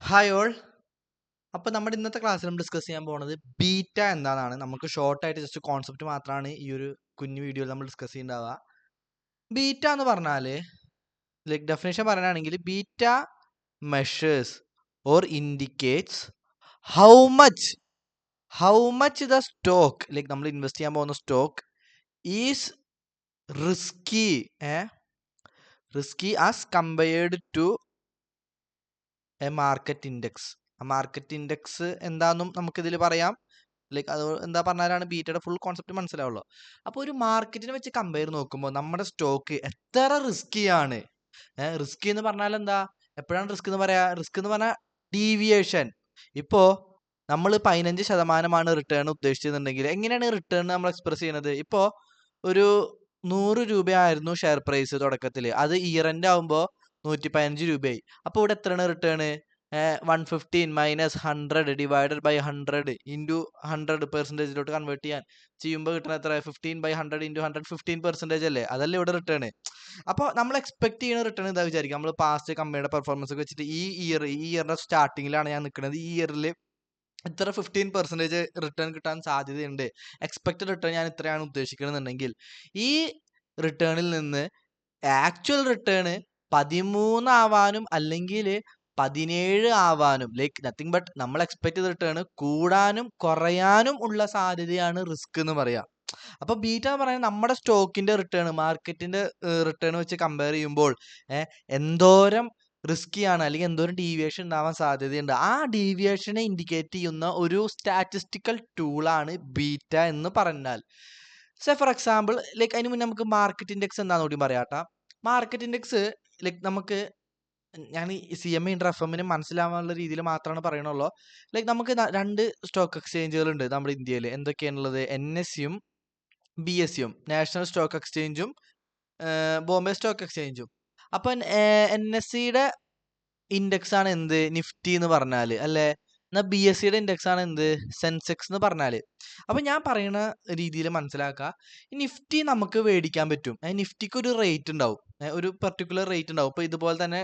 Hi all. അപ്പോൾ നമ്മുടെ ഇന്നത്തെ ക്ലാസ്സിൽ നമ്മൾ ഡിസ്കസ് ചെയ്യാൻ പോകുന്നത് ബീറ്റ എന്താണെന്നാണ്. നമുക്ക് ഷോർട്ടായിട്ട് ജസ്റ്റ് കോൺസെപ്റ്റ് മാത്രമാണ് ഈ ഒരു കുഞ്ഞു വീഡിയോയിൽ നമ്മൾ ഡിസ്കസ് ചെയ്യുന്നുണ്ടാവുക. ബീറ്റ എന്ന് പറഞ്ഞാൽ ലൈക്ക് ഡെഫിനേഷൻ പറയുകയാണെങ്കിൽ beta measures or indicates how much the stock like നമ്മൾ ഇൻവെസ്റ്റ് ചെയ്യാൻ പോകുന്ന stock is risky as compared to a market index. ആ മാർക്കറ്റ് ഇൻഡെക്സ് എന്താണെന്നും നമുക്കിതിൽ പറയാം. ലൈക്ക് അത് എന്താ പറഞ്ഞാലാണ് ബീറ്റയുടെ ഫുൾ കോൺസെപ്റ്റ് മനസ്സിലാവുള്ളൂ. അപ്പോൾ ഒരു മാർക്കറ്റിനെ വെച്ച് കമ്പയർ നോക്കുമ്പോൾ നമ്മുടെ സ്റ്റോക്ക് എത്ര റിസ്കിയാണ്. റിസ്കി എന്ന് പറഞ്ഞാൽ എന്താ, എപ്പോഴാണ് റിസ്ക് എന്ന് പറയാ? റിസ്ക് എന്ന് പറഞ്ഞാൽ ഡീവിയേഷൻ. ഇപ്പോൾ നമ്മൾ 15% റിട്ടേൺ ഉദ്ദേശിച്ചിട്ടുണ്ടെങ്കിൽ എങ്ങനെയാണ് റിട്ടേൺ നമ്മൾ എക്സ്പ്രസ് ചെയ്യുന്നത്? ഇപ്പോൾ ഒരു 100 രൂപയായിരുന്നു ഷെയർ പ്രൈസ് തുടക്കത്തിൽ, അത് ഇയർ എൻഡ് ആകുമ്പോൾ 115 രൂപയായി. അപ്പോൾ ഇവിടെ എത്രയാണ് return? 115 minus 100 divided by 100 into 100% convert ചെയ്യുമ്പോൾ കിട്ടുന്ന എത്ര? 15/100 ഇൻറ്റു 100 15% അല്ലേ? അതല്ലേ ഇവിടെ റിട്ടേൺ. അപ്പോൾ നമ്മൾ എക്സ്പെക്ട് ചെയ്യുന്ന റിട്ടേൺ എന്താ വിചാരിക്കുക? നമ്മൾ പാസ്റ്റ് കമ്പനിയുടെ പെർഫോമൻസ് ഒക്കെ വെച്ചിട്ട് ഈ ഇയറിന്റെ സ്റ്റാർട്ടിങ്ങിലാണ് ഞാൻ നിൽക്കുന്നത്, ഈ ഇയറിൽ ഇത്ര 15% റിട്ടേൺ കിട്ടാൻ സാധ്യതയുണ്ട്, എക്സ്പെക്റ്റഡ് റിട്ടേൺ ഞാൻ ഇത്രയാണ് ഉദ്ദേശിക്കണമെന്നുണ്ടെങ്കിൽ ഈ റിട്ടേണിൽ നിന്ന് ആക്ച്വൽ റിട്ടേൺ 13 ആവാനും അല്ലെങ്കിൽ 17 ആവാനും, ലൈക്ക് നത്തിങ് ബട്ട് നമ്മൾ എക്സ്പെക്ട് ചെയ്ത റിട്ടേൺ കൂടാനും കുറയാനും ഉള്ള സാധ്യതയാണ് റിസ്ക് എന്ന് പറയാം. അപ്പൊ ബീറ്റ എന്ന് പറയുന്നത് നമ്മുടെ സ്റ്റോക്കിന്റെ റിട്ടേൺ മാർക്കറ്റിന്റെ റിട്ടേൺ വെച്ച് കമ്പയർ ചെയ്യുമ്പോൾ എന്തോരം റിസ്കിയാണ് അല്ലെങ്കിൽ എന്തോരം ഡീവിയേഷൻ ഉണ്ടാവാൻ സാധ്യതയുണ്ട്, ആ ഡീവിയേഷനെ ഇൻഡിക്കേറ്റ് ചെയ്യുന്ന ഒരു സ്റ്റാറ്റിസ്റ്റിക്കൽ ടൂളാണ് ബീറ്റ എന്ന് പറഞ്ഞാൽ. സേ ഫോർ എക്സാമ്പിൾ ലൈക്ക് അതിന് മുന്നേ നമുക്ക് മാർക്കറ്റ് ഇൻഡെക്സ് എന്താണെന്ന് കൂടി പറയാട്ടാ. മാർക്കറ്റ് ഇൻഡെക്സ് ലൈക്ക് നമുക്ക്, ഞാൻ ഈ CMA ഇന്റർ FM മനസ്സിലാവാനുള്ള രീതിയിൽ മാത്രമാണ് പറയണുള്ളൂ. ലൈക്ക് നമുക്ക് രണ്ട് സ്റ്റോക്ക് എക്സ്ചേഞ്ചുകൾ ഉണ്ട് നമ്മുടെ ഇന്ത്യയിൽ. എന്തൊക്കെയാണുള്ളത്? NSEയും BSEയും, നാഷണൽ സ്റ്റോക്ക് എക്സ്ചേഞ്ചും ബോംബെ സ്റ്റോക്ക് എക്സ്ചേഞ്ചും. അപ്പം NSEയുടെ ഇൻഡെക്സ് ആണ് എന്ത്? നിഫ്റ്റി എന്ന് പറഞ്ഞാൽ അല്ലേ. എന്നാൽ BSEയുടെ ഇൻഡെക്സ് ആണ് എന്ത്? സെൻസെക്സ് എന്ന് പറഞ്ഞാൽ. അപ്പം ഞാൻ പറയുന്ന രീതിയിൽ മനസ്സിലാക്കുക, ഈ നിഫ്റ്റി നമുക്ക് മേടിക്കാൻ പറ്റും. നിഫ്റ്റിക്ക് ഒരു റേറ്റ് ഉണ്ടാവും, ഒരു പെർട്ടിക്കുലർ റേറ്റ് ഉണ്ടാവും. ഇപ്പോൾ ഇതുപോലെ തന്നെ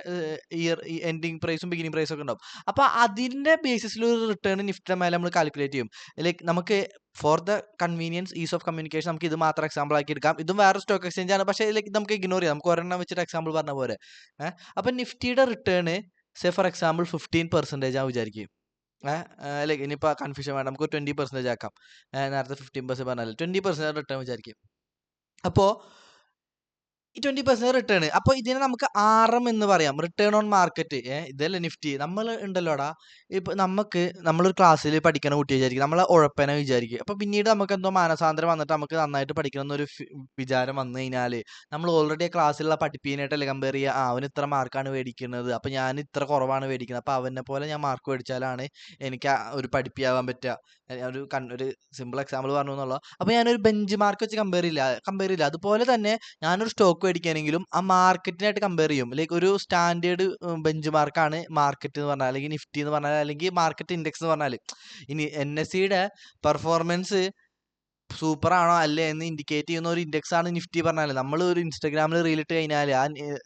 ഇയർ എൻഡിങ് പ്രൈസും ബിഗിനിങ് പ്രൈസും ഒക്കെ ഉണ്ടാവും. അപ്പോൾ അതിൻ്റെ ബേസിസിൽ ഒരു റിട്ടേൺ നിഫ്റ്റിയുടെ മേലെ നമ്മൾ കാൽക്കുലേറ്റ് ചെയ്യും. ലൈക്ക് നമുക്ക് for the convenience is of communication നമുക്ക് ഇത് മാത്രം എക്സാമ്പിൾ ആക്കി എടുക്കാം. ഇതും വേറെ സ്റ്റോക്ക് എക്സ്ചേഞ്ച് ആണ്, പക്ഷേ ഇതിലേക്ക് നമുക്ക് ഇഗ്നോർ ചെയ്യാം. നമുക്ക് ഒരെണ്ണം വെച്ചിട്ട് എക്സാമ്പിൾ പറഞ്ഞ പോലെ. അപ്പം നിഫ്റ്റിയുടെ റിട്ടേൺ സേ ഫോർ എക്സാമ്പിൾ 15% ആ വിചാരിക്കും. ലൈക്ക് ഇനിയിപ്പോൾ കൺഫ്യൂഷൻ വേണ്ട, നമുക്ക് 20% ആക്കാം. നേരത്തെ 15% പറഞ്ഞാൽ 20% റിട്ടേൺ വിചാരിക്കും. അപ്പോൾ ഈ 20% റിട്ടേൺ, അപ്പോൾ ഇതിനെ നമുക്ക് RM എന്ന് പറയാം, റിട്ടേൺ ഓൺ മാർക്കറ്റ്. ഇതല്ലേ നിഫ്റ്റി. നമ്മൾ ഉണ്ടല്ലോടാ, ഇപ്പം നമ്മളൊരു ക്ലാസ്സിൽ പഠിക്കണ കുട്ടി വിചാരിക്കും, നമ്മളെ ഉഴപ്പനെ വിചാരിക്കും. അപ്പോൾ പിന്നീട് നമുക്ക് എന്തോ മാനസാന്തരം വന്നിട്ട് നമുക്ക് നന്നായിട്ട് പഠിക്കണം എന്നൊരു വിചാരം വന്നു കഴിഞ്ഞാൽ നമ്മൾ ഓൾറെഡി ആ ക്ലാസ്സിലുള്ള പഠിപ്പീനായിട്ടല്ലേ കമ്പയർ ചെയ്യുക. അവൻ ഇത്ര മാർക്കാണ് മേടിക്കുന്നത്, അപ്പോൾ ഞാൻ ഇത്ര കുറവാണ് മേടിക്കുന്നത്, അപ്പോൾ അവനെ പോലെ ഞാൻ മാർക്ക് മേടിച്ചാലാണ് എനിക്ക് ഒരു പഠിപ്പിയാവാൻ പറ്റുക. ഒരു സിമ്പിൾ എക്സാമ്പിൾ പറഞ്ഞു എന്നുള്ളൂ. അപ്പോൾ ഞാനൊരു ബെഞ്ച് മാർക്ക് വെച്ച് കമ്പയർ ചെയ്യില്ല. അതുപോലെ തന്നെ ഞാനൊരു സ്റ്റോക്ക് മേടിക്കുകയാണെങ്കിലും ആ മാർക്കറ്റിനായിട്ട് കമ്പയർ ചെയ്യും. ലൈക്ക് ഒരു സ്റ്റാൻഡേർഡ് ബെഞ്ച് മാർക്കാണ് മാർക്കറ്റ് എന്ന് പറഞ്ഞാൽ, അല്ലെങ്കിൽ നിഫ്റ്റി എന്ന് പറഞ്ഞാൽ, അല്ലെങ്കിൽ മാർക്കറ്റ് ഇൻഡെക്സ് എന്ന് പറഞ്ഞാൽ. ഇനി NSEയുടെ പെർഫോമൻസ് സൂപ്പർ ആണോ അല്ലേ എന്ന് ഇൻഡിക്കേറ്റ് ചെയ്യുന്ന ഒരു ഇൻഡെക്സ് ആണ് നിഫ്റ്റി പറഞ്ഞാൽ. നമ്മൾ ഒരു ഇൻസ്റ്റാഗ്രാമിൽ റീൽ ഇട്ട് കഴിഞ്ഞാൽ ആ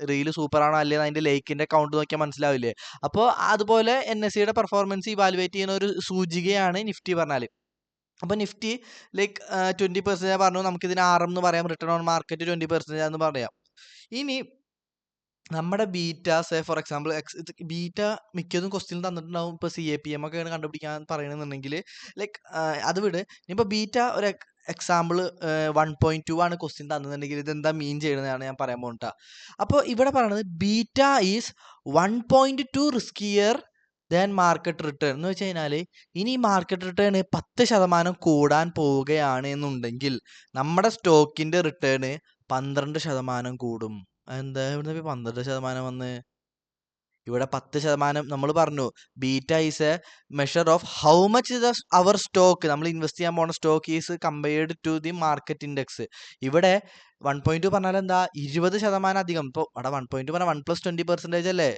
റീൽ സൂപ്പർ ആണോ അല്ലേ അതിന്റെ ലൈക്കിന്റെ കൗണ്ട് നോക്കിയാൽ മനസ്സിലാവില്ലേ. അപ്പോൾ അതുപോലെ NSEയുടെ പെർഫോമൻസ് ഇവാലുവേറ്റ് ചെയ്യുന്ന ഒരു സൂചികയാണ് നിഫ്റ്റി പറഞ്ഞാൽ. അപ്പോൾ നിഫ്റ്റി ലൈക്ക് 20% പറഞ്ഞു, നമുക്കിതിന് RM എന്ന് പറയാം, റിട്ടേൺ ഓൺ മാർക്കറ്റ് 20% എന്ന് പറയാം. ഇനി നമ്മുടെ beta say for example beta മിക്കതും ക്വസ്റ്റ്യൻ തന്നിട്ടുണ്ടാവും. ഇപ്പോൾ CAPM ഒക്കെയാണ് കണ്ടുപിടിക്കാൻ പറയണമെന്നുണ്ടെങ്കിൽ ലൈക്ക് അത് വിട്. ഇനിയിപ്പോൾ ബീറ്റ ഒരു എക്സാമ്പിൾ 1.2 ആണ് ക്വസ്റ്റ്യൻ തന്നിട്ടുണ്ടെങ്കിൽ ഇതെന്താ മീൻ ചെയ്യുന്നതാണ് ഞാൻ പറയാൻ പോകുന്നത്. അപ്പോൾ ഇവിടെ പറയുന്നത് beta is 1.2 riskier than market return എന്ന് വെച്ച് കഴിഞ്ഞാൽ, ഇനി മാർക്കറ്റ് റിട്ടേൺ 10% കൂടാൻ പോവുകയാണ് എന്നുണ്ടെങ്കിൽ നമ്മുടെ സ്റ്റോക്കിന്റെ റിട്ടേൺ 12% കൂടും. എന്താ ഇവിടുന്ന് 12% വന്ന്? ഇവിടെ 10% നമ്മൾ പറഞ്ഞു. Beta is a measure of how much our stock, നമ്മൾ ഇൻവെസ്റ്റ് ചെയ്യാൻ പോകുന്ന stock is compared to the market index. ഇവിടെ 1.2 പറഞ്ഞാൽ എന്താ? 20% അധികം. ഇപ്പോൾ അവിടെ 1.2 പറഞ്ഞാൽ 1 + 20% അല്ലേ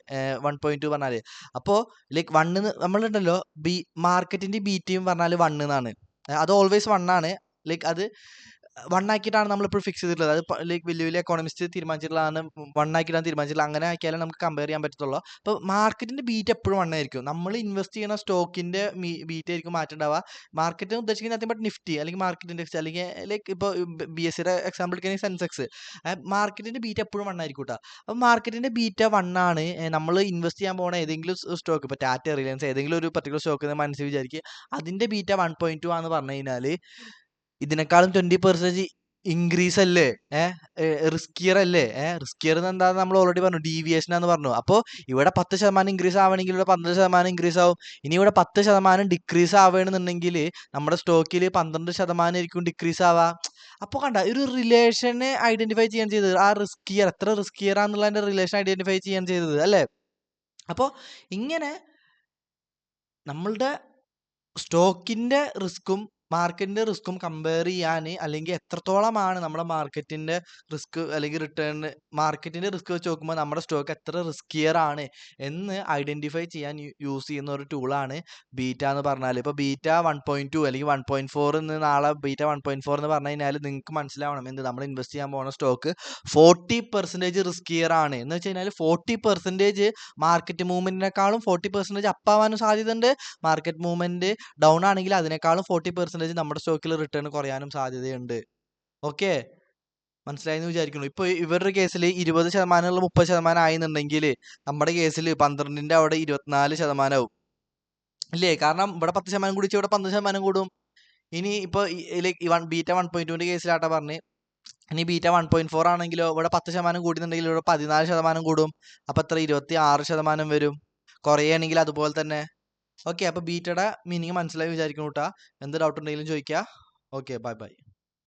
1.2 പറഞ്ഞാൽ. അപ്പോൾ ലൈക്ക് 1 നമ്മളുണ്ടല്ലോ, മാർക്കറ്റിന്റെ ബീറ്റയും പറഞ്ഞാൽ 1 എന്നാണ്. അത് ഓൾവേസ് 1 ആണ്. ലൈക്ക് അത് 1 ആക്കിയിട്ടാണ് നമ്മളിപ്പോൾ ഫിക്സ് ചെയ്തിട്ടുള്ളത്. അത് ലൈക്ക് വലിയ വലിയ എക്കോണമിസ്റ്റ് തീരുമാനിച്ചിട്ടുള്ളതാണ്. 1 ആക്കിയിട്ടാണ് തീരുമാനിച്ചിട്ടുള്ളത്. അങ്ങനെ ആക്കിയാലേ നമുക്ക് കമ്പയർ ചെയ്യാൻ പറ്റത്തുള്ളൂ. അപ്പോൾ മാർക്കറ്റിന്റെ ബീറ്റ് എപ്പോഴും 1 ആയിരിക്കും. നമ്മൾ ഇൻവെസ്റ്റ് ചെയ്യുന്ന സ്റ്റോക്കിന്റെ ബീറ്റ് ആയിരിക്കും മാറ്റുണ്ടാവുക. മാർക്കറ്റ് ഉദ്ദേശിക്കുന്നത് നത്തിങ് ബട്ട് നിഫ്റ്റി അല്ലെങ്കിൽ മാർക്കറ്റ് ഇൻഡെക്സ് അല്ലെങ്കിൽ ലൈക്ക് ഇപ്പോൾ BSEയുടെ എക്സാമ്പിൾ എടുക്കുകയാണെങ്കിൽ സെൻസെക്സ്. മാർക്കറ്റിന്റെ ബീറ്റ് എപ്പോഴും 1 ആയിരിക്കും കേട്ടോ. അപ്പോൾ മാർക്കറ്റിന്റെ ബീറ്റ 1 ആണ്. നമ്മൾ ഇൻവെസ്റ്റ് ചെയ്യാൻ പോകുന്ന ഏതെങ്കിലും സ്റ്റോക്ക്, ഇപ്പോൾ ടാറ്റ, റിലയൻസ്, ഏതെങ്കിലും ഒരു പർട്ടിക്കുലർ സ്റ്റോക്ക് മനസ്സിൽ വിചാരിക്കുക, അതിന്റെ ബീറ്റ 1.2 ആണെന്ന് പറഞ്ഞു കഴിഞ്ഞാൽ ഇതിനേക്കാളും 20% ഇൻക്രീസ് അല്ലേ? റിസ്കിയർ അല്ലേ? റിസ്കിയർ എന്താണെന്ന് നമ്മൾ ഓൾറെഡി പറഞ്ഞു, ഡീവിയേഷൻ എന്ന് പറഞ്ഞു. അപ്പോൾ ഇവിടെ 10% ഇൻക്രീസ് ആവണമെങ്കിൽ ഇവിടെ 12% ഇൻക്രീസ് ആവും. ഇനി ഇവിടെ 10% ഡിക്രീസ് ആവുകയാണെന്നുണ്ടെങ്കിൽ നമ്മുടെ സ്റ്റോക്കിൽ 12% ആയിരിക്കും ഡിക്രീസ് ആവുക. അപ്പോൾ കണ്ട ഒരു റിലേഷനെ ഐഡന്റിഫൈ ചെയ്യാൻ ചെയ്തത്, ആ റിസ്കിയർ എത്ര റിസ്കിയർ ആണെന്നുള്ളതിന്റെ റിലേഷൻ ഐഡന്റിഫൈ ചെയ്യാൻ ചെയ്തത് അല്ലേ? അപ്പോൾ ഇങ്ങനെ നമ്മളുടെ സ്റ്റോക്കിന്റെ റിസ്ക്കും മാർക്കറ്റിന്റെ റിസ്ക്കും കമ്പയർ ചെയ്യാൻ, അല്ലെങ്കിൽ എത്രത്തോളമാണ് നമ്മുടെ മാർക്കറ്റിന്റെ റിസ്ക് അല്ലെങ്കിൽ റിട്ടേൺ, മാർക്കറ്റിന്റെ റിസ്ക് വെച്ച് നോക്കുമ്പോൾ നമ്മുടെ സ്റ്റോക്ക് എത്ര റിസ്കിയർ ആണ് എന്ന് ഐഡന്റിഫൈ ചെയ്യാൻ യൂസ് ചെയ്യുന്ന ഒരു ടൂളാണ് ബീറ്റ എന്ന് പറഞ്ഞാൽ. ഇപ്പോൾ ബീറ്റ 1.2 അല്ലെങ്കിൽ 1.4 എന്ന് നാളെ ബീറ്റ 1.4 എന്ന് പറഞ്ഞു കഴിഞ്ഞാൽ നിങ്ങൾക്ക് മനസ്സിലാവണം എന്ത്, നമ്മൾ ഇൻവെസ്റ്റ് ചെയ്യാൻ പോകുന്ന സ്റ്റോക്ക് 40% റിസ്കിയർ ആണ് എന്ന് വെച്ച് കഴിഞ്ഞാൽ 40% മാർക്കറ്റ് മൂവ്മെന്റിനേക്കാളും 40% അപ്പ് ആവാനും സാധ്യതയുണ്ട്. മാർക്കറ്റ് മൂവ്മെന്റ് ഡൗൺ ആണെങ്കിൽ അതിനേക്കാളും 40% നമ്മുടെ സ്റ്റോക്കിൽ റിട്ടേൺ കുറയാനും സാധ്യതയുണ്ട്. ഓക്കെ, മനസ്സിലായെന്ന് വിചാരിക്കുന്നു. ഇപ്പോൾ ഇവരുടെ കേസിൽ 20% 30% ആയെന്നുണ്ടെങ്കിൽ നമ്മുടെ കേസിൽ 12ന്റെ അവിടെ 24% ആവും ഇല്ലേ? കാരണം ഇവിടെ 10% കൂടി ഇവിടെ 15% കൂടും. ഇനി ഇപ്പോൾ ലൈക്ക് ബീറ്റ 1.2ന്റെ കേസിലാട്ടാ പറഞ്ഞ്, ഇനി ബീറ്റ 1.4 ആണെങ്കിലോ ഇവിടെ 10% കൂടുന്നുണ്ടെങ്കിൽ ഇവിടെ 14% കൂടും. അപ്പം എത്ര 26% വരും. കുറയുകയാണെങ്കിൽ അതുപോലെ തന്നെ. ഓക്കെ, അപ്പോൾ ബീറ്റയുടെ മീനിങ് മനസ്സിലായി വിചാരിക്കുന്നു കേട്ടോ. എന്ത് ഡൗട്ട് ഉണ്ടെങ്കിലും ചോദിക്കുക. Okay, bye bye.